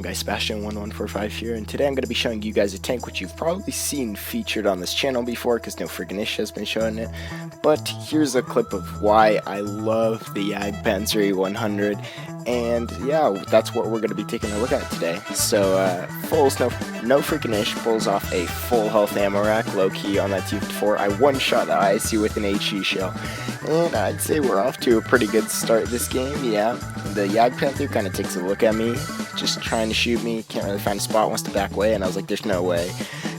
guy Sebastian1145 here, and today I'm going to be showing you guys a tank which you've probably seen featured on this channel before because no friggin' ish has been showing it. But here's a clip of why I love the Jagdpanzer E100, and yeah, that's what we're going to be taking a look at today. So, Fulls, no freaking ish, pulls off a full health ammo rack, low key on that T4. I one-shot the ISU with an HE shell, and I'd say we're off to a pretty good start this game, yeah. The Jagdpanther kind of takes a look at me, just trying to shoot me, can't really find a spot, wants to back away, and I was like, there's no way.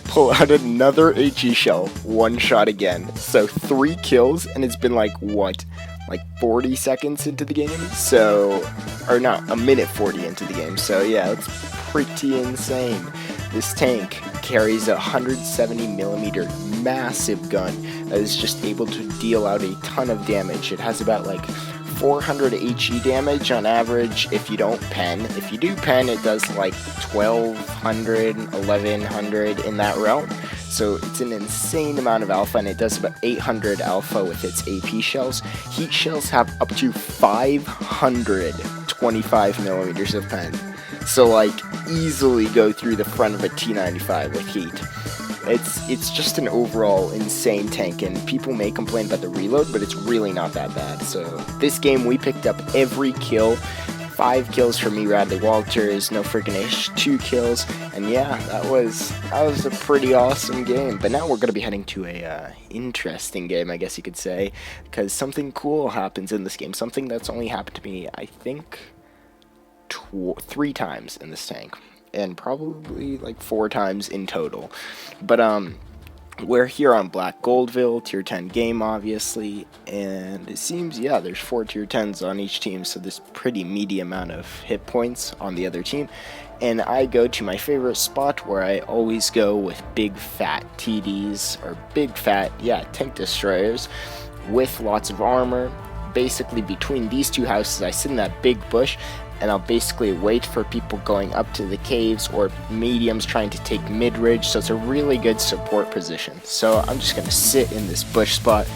Pull out another HE shell, one shot again. So 3 kills, and it's been like, what? Like 40 seconds into the game? So, or not, a minute 40 into the game. So yeah, it's pretty insane. This tank carries a 170mm massive gun that is just able to deal out a ton of damage. It has about like 400 HE damage on average if you don't pen. If you do pen, it does like 1200, 1100 in that realm. So it's an insane amount of alpha, and it does about 800 alpha with its AP shells. Heat shells have up to 525mm of pen. So like easily go through the front of a T95 with heat. It's just an overall insane tank, and people may complain about the reload, but it's really not that bad. So this game we picked up every kill. 5 kills for me, Radley Walters, no freaking ish, 2 kills, and yeah, that was a pretty awesome game. But now we're gonna be heading to a interesting game, I guess you could say, because something cool happens in this game. Something that's only happened to me, I think, 3 times in this tank, and probably like 4 times in total. But we're here on Black Goldville, tier 10 game obviously, and it seems, yeah, there's 4 tier 10s on each team, so there's pretty meaty amount of hit points on the other team. And I go to my favorite spot where I always go with big fat TDs, or big fat, yeah, tank destroyers with lots of armor. Basically between these 2 houses I sit in that big bush, and I'll basically wait for people going up to the caves or mediums trying to take mid-ridge, so it's a really good support position. So I'm just going to sit in this bush spot,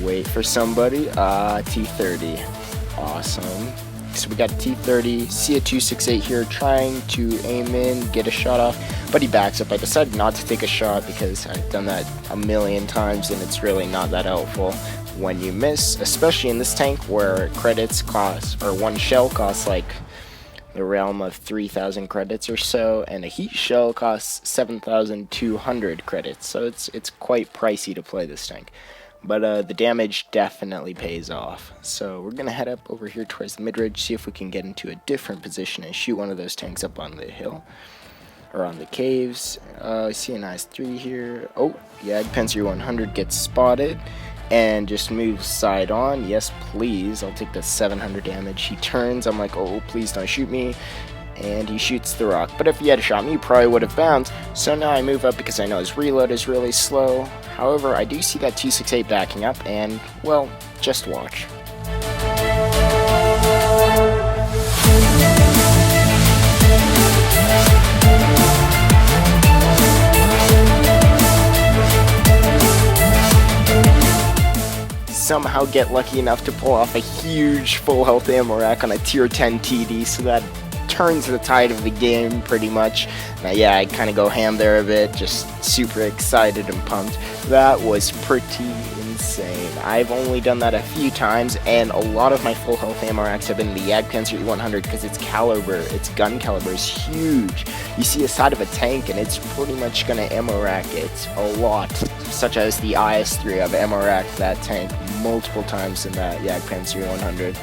wait for somebody. T30. Awesome. So we got a T30, see a 268 here, trying to aim in, get a shot off, but he backs up. I decided not to take a shot because I've done that a million times, and it's really not that helpful when you miss, especially in this tank where credits cost, or 1 shell costs like the realm of 3,000 credits or so, and a heat shell costs 7,200 credits, so it's quite pricey to play this tank. But the damage definitely pays off. So we're gonna head up over here towards the mid-ridge, see if we can get into a different position and shoot one of those tanks up on the hill, or on the caves. I see an IS-3 here. Oh, yeah, Jagdpanzer E100 gets spotted and just moves side on. Yes, please. I'll take the 700 damage. He turns. I'm like, oh, please don't shoot me. And he shoots the rock. But if he had shot me, he probably would have bounced. So now I move up because I know his reload is really slow. However, I do see that 268 backing up, and, well, just watch. Somehow get lucky enough to pull off a huge full health ammo rack on a tier 10 TD, so that turns the tide of the game pretty much. Now yeah, I kind of go ham there a bit, just super excited and pumped. That was pretty insane. I've only done that a few times, and a lot of my full health ammo racks have been the Jagdpanzer E100 because its gun caliber is huge. You see a side of a tank and it's pretty much gonna ammo rack it a lot, such as the IS-3. I've ammo racked that tank multiple times in that Jagdpanzer E100.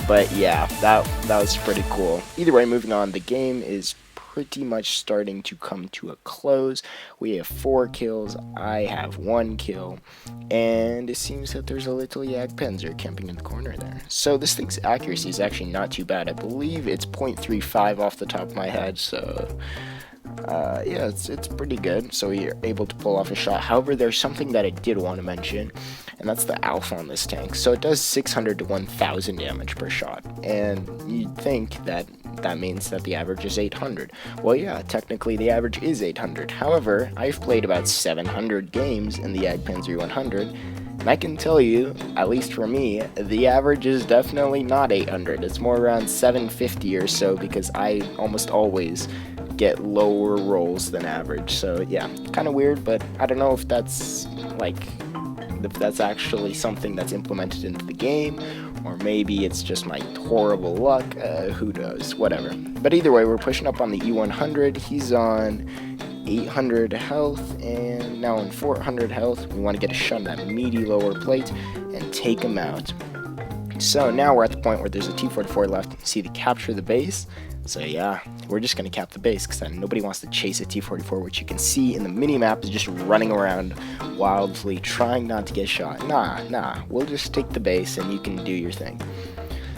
But yeah, that was pretty cool. Either way, moving on, the game is pretty much starting to come to a close. We have 4 kills, I have 1 kill, and it seems that there's a little Jagdpanzer camping in the corner there. So this thing's accuracy is actually not too bad. I believe it's 0.35 off the top of my head, so yeah, it's pretty good. So you're able to pull off a shot. However, there's something that I did want to mention, and that's the alpha on this tank. So it does 600 to 1,000 damage per shot, and you'd think that means that the average is 800. Well, yeah, technically the average is 800. However, I've played about 700 games in the Jagdpanzer E100, And I can tell you, at least for me, the average is definitely not 800. It's more around 750 or so, because I almost always get lower rolls than average. So yeah, kind of weird, but I don't know if that's actually something that's implemented into the game, or maybe it's just my horrible luck. Who knows? Whatever. But either way, we're pushing up on the E100. He's on 800 health and now on 400 health. We want to get a shot on that meaty lower plate and take him out. So now we're at the point where there's a T-44 left. See, to capture the base. So yeah, we're just going to cap the base, because nobody wants to chase a T-44, which you can see in the mini-map is just running around wildly trying not to get shot. Nah, we'll just take the base and you can do your thing.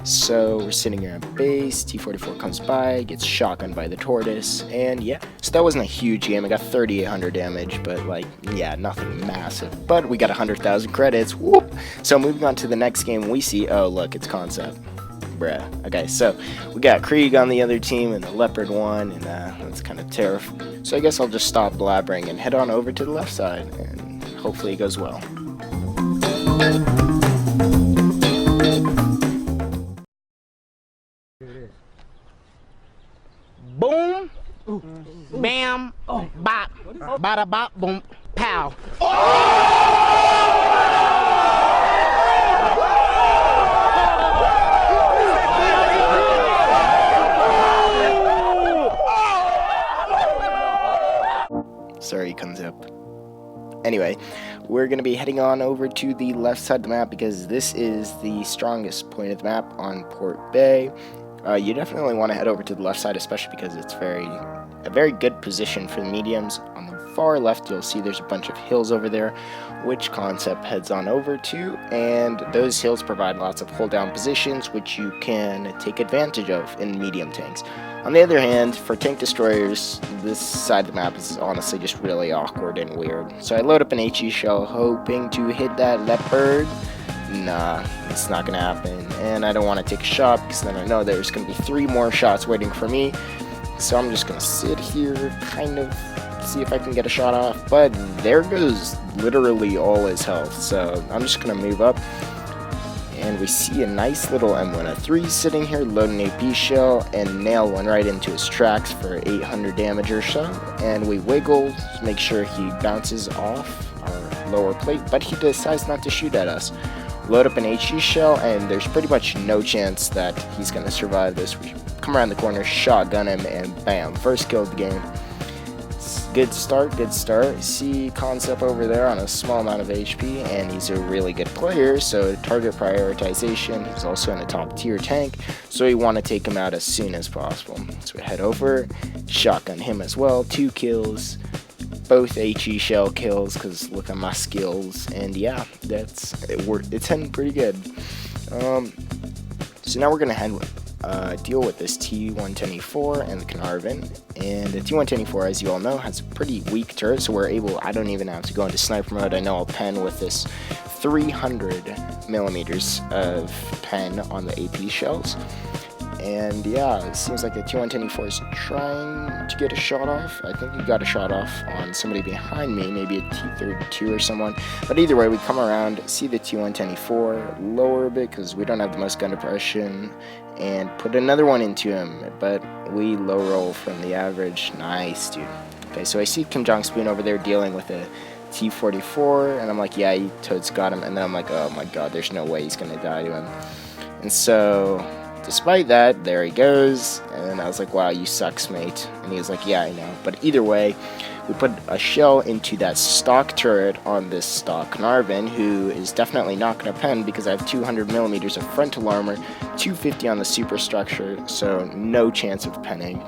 So we're sitting here at base, T-44 comes by, gets shotgunned by the tortoise, and yeah. So that wasn't a huge game. I got 3,800 damage, but like, yeah, nothing massive. But we got 100,000 credits, whoop! So moving on to the next game, we see, oh look, it's Concept. Bruh. Okay, so we got Krieg on the other team and the Leopard one, and that's kind of terrifying. So I guess I'll just stop blabbering and head on over to the left side, and hopefully it goes well. Boom, bam, bop, bada bop, boom, pow. Sorry, comes up. Anyway, we're going to be heading on over to the left side of the map, because this is the strongest point of the map on Port Bay. You definitely want to head over to the left side, especially because it's a very good position for the mediums. On the far left, you'll see there's a bunch of hills over there, which Concept heads on over to, and those hills provide lots of hold down positions, which you can take advantage of in medium tanks. On the other hand, for tank destroyers, this side of the map is honestly just really awkward and weird. So I load up an HE shell, hoping to hit that Leopard. Nah, it's not gonna happen, and I don't want to take a shot, because then I know there's gonna be 3 more shots waiting for me. So I'm just gonna sit here, kind of see if I can get a shot off, but there goes literally all his health. So I'm just gonna move up, and we see a nice little M103 sitting here, load an AP shell, and nail one right into his tracks for 800 damage or so. And we wiggle to make sure he bounces off our lower plate, but he decides not to shoot at us. Load up an HE shell, and there's pretty much no chance that he's going to survive this. We come around the corner, shotgun him, and bam, first kill of the game. Good start. See Concept over there on a small amount of HP, and he's a really good player, so target prioritization. He's also in a top tier tank, so we want to take him out as soon as possible. So we head over, shotgun him as well, 2 kills, both HE shell kills, because look at my skills, and yeah, it's heading pretty good. So now we're going to deal with this T124 and the Canarvan. And the T124, as you all know, has a pretty weak turret, so we're able, I don't even have to go into sniper mode. I know I'll pen with this 300 millimeters of pen on the AP shells. And yeah, it seems like the T124 is trying to get a shot off. I think he got a shot off on somebody behind me, maybe a T32 or someone. But either way, we come around, see the T124, lower a bit because we don't have the most gun depression, and put another one into him. But we low roll from the average. Nice, dude. Okay, so I see Kim Jong-spoon over there dealing with a T44, and I'm like, yeah, he totes got him. And then I'm like, oh my god, there's no way he's gonna die to him. And so despite that, there he goes, and I was like, wow, you sucks, mate. And he was like, yeah, I know. But either way, we put a shell into that stock turret on this stock Canarvan, who is definitely not going to pen because I have 200 millimeters of frontal armor, 250 on the superstructure, so no chance of penning.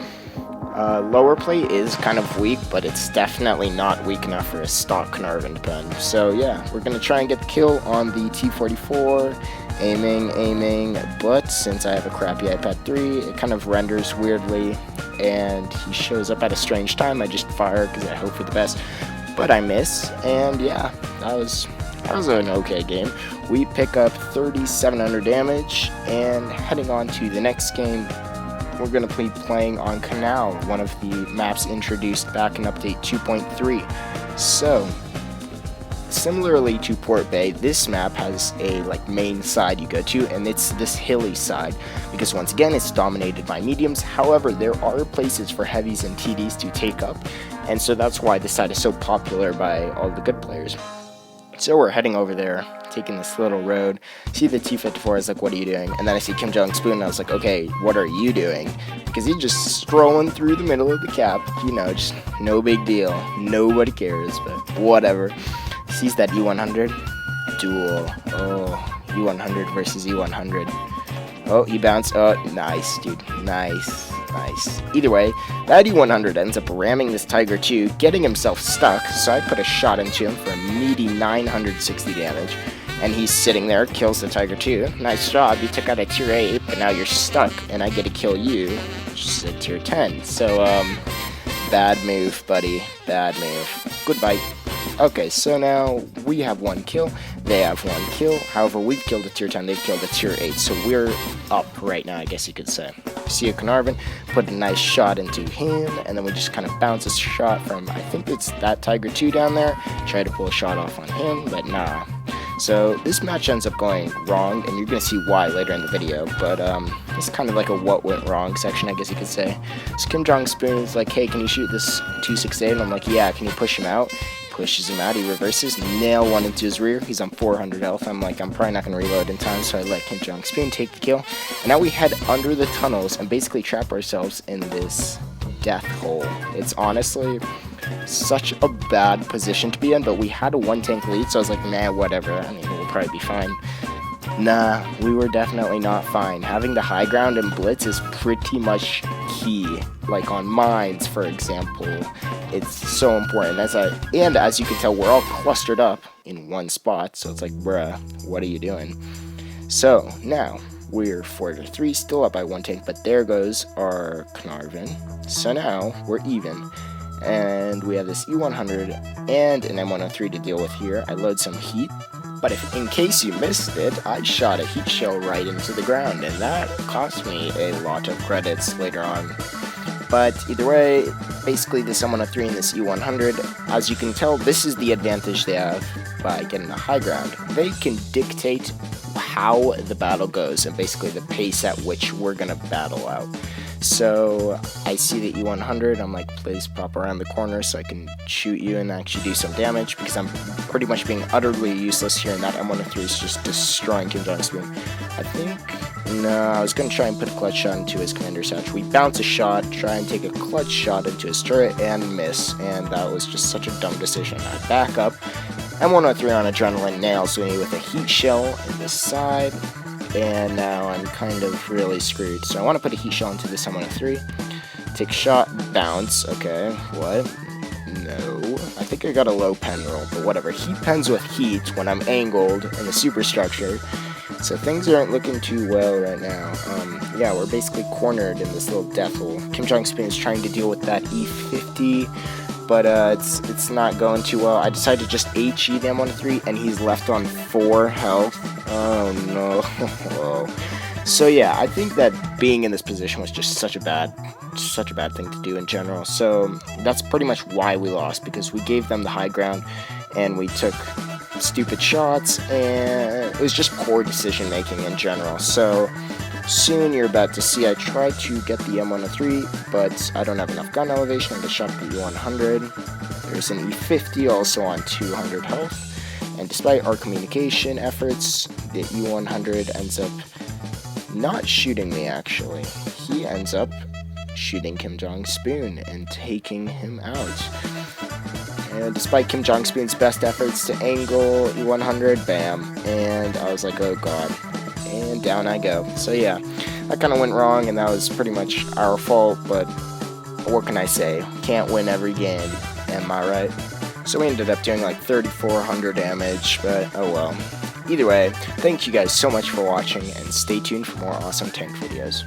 Lower plate is kind of weak, but it's definitely not weak enough for a stock Canarvan to pen. So yeah, we're going to try and get the kill on the T44. Aiming, but since I have a crappy iPad 3, it kind of renders weirdly, and he shows up at a strange time. I just fire because I hope for the best, but I miss, and yeah, that was an okay game. We pick up 3,700 damage, and heading on to the next game, we're going to be playing on Canal, one of the maps introduced back in Update 2.3. So similarly to Port Bay, this map has a like main side you go to, and it's this hilly side because once again it's dominated by mediums. However, there are places for heavies and TDs to take up, and so that's why this side is so popular by all the good players. So we're heading over there, taking this little road. See the T-54, I was like, what are you doing? And then I see Kim Jong-spoon, and I was like, okay, what are you doing? Because he's just strolling through the middle of the cap, you know, just no big deal. Nobody cares, but whatever. Sees that E100, duel. Oh, E100 versus E100. Oh, he bounced. Oh, nice, dude. Nice. Either way, that E100 ends up ramming this Tiger 2, getting himself stuck, so I put a shot into him for a meaty 960 damage, and he's sitting there, kills the Tiger 2. Nice job, you took out a tier 8, but now you're stuck, and I get to kill you, which is a tier 10. So, bad move, buddy. Bad move. Goodbye. Okay, so now we have 1 kill, they have 1 kill. However, we've killed a tier 10, they've killed a tier 8, so we're up right now, I guess you could say. See a Carnarvon, put a nice shot into him, and then we just kind of bounce a shot from, I think it's that Tiger 2 down there, try to pull a shot off on him, but nah. So this match ends up going wrong, and you're going to see why later in the video, but it's kind of like a what went wrong section, I guess you could say. So Kim Jong-spoon is like, hey, can you shoot this 268? And I'm like, yeah, can you push him out? Pushes him out, he reverses, nail one into his rear, he's on 400 health. I'm like, I'm probably not going to reload in time, so I let Kim Jong-spoon take the kill. And now we head under the tunnels and basically trap ourselves in this death hole. It's honestly such a bad position to be in, but we had a 1-tank lead, so I was like, nah, whatever, I mean, we'll probably be fine. Nah, we were definitely not fine. Having the high ground in Blitz is pretty much key. Like on mines, for example, it's so important. And as you can tell, we're all clustered up in one spot, so it's like, bruh, what are you doing? So now we're 4-3, still up by 1 tank, but there goes our Carnarvon. So now we're even. And we have this E100 and an M103 to deal with here. I load some heat, but if in case you missed it, I shot a heat shell right into the ground, and that cost me a lot of credits later on. But either way, basically this M103 and this E100, as you can tell, this is the advantage they have by getting the high ground. They can dictate how the battle goes and basically the pace at which we're going to battle out. So I see the E100, I'm like, please pop around the corner so I can shoot you and actually do some damage, because I'm pretty much being utterly useless here, and that M103 is just destroying Kim Jong-spoon. I think, no, I was going to try and put a clutch shot into his commander's hatch. We bounce a shot, try and take a clutch shot into his turret, and miss, and that was just such a dumb decision. I back up, M103 on adrenaline nails me with a heat shell in this side, and now I'm kind of really screwed. So I want to put a heat shell into this M103. Take a shot, bounce. Okay, what? No. I think I got a low pen roll, but whatever. Heat pens with heat when I'm angled in the superstructure. So things aren't looking too well right now. Yeah, we're basically cornered in this little death hole. Kim Jong-spoon is trying to deal with that E50, but it's not going too well. I decided to just HE the M103, and he's left on 4 health. Oh no. So yeah, I think that being in this position was just such a bad thing to do in general. So that's pretty much why we lost, because we gave them the high ground and we took stupid shots, and it was just poor decision making in general. So soon you're about to see I try to get the M103, but I don't have enough gun elevation. I get shot the E100. There's an E50 also on 200 health. And despite our communication efforts, the E100 ends up not shooting me, actually. He ends up shooting Kim Jong-spoon and taking him out. And despite Kim Jong-spoon's best efforts to angle E100, bam. And I was like, oh god. And down I go. So yeah, that kind of went wrong, and that was pretty much our fault, but what can I say? Can't win every game, am I right? So we ended up doing like 3,400 damage, but oh well. Either way, thank you guys so much for watching, and stay tuned for more awesome tank videos.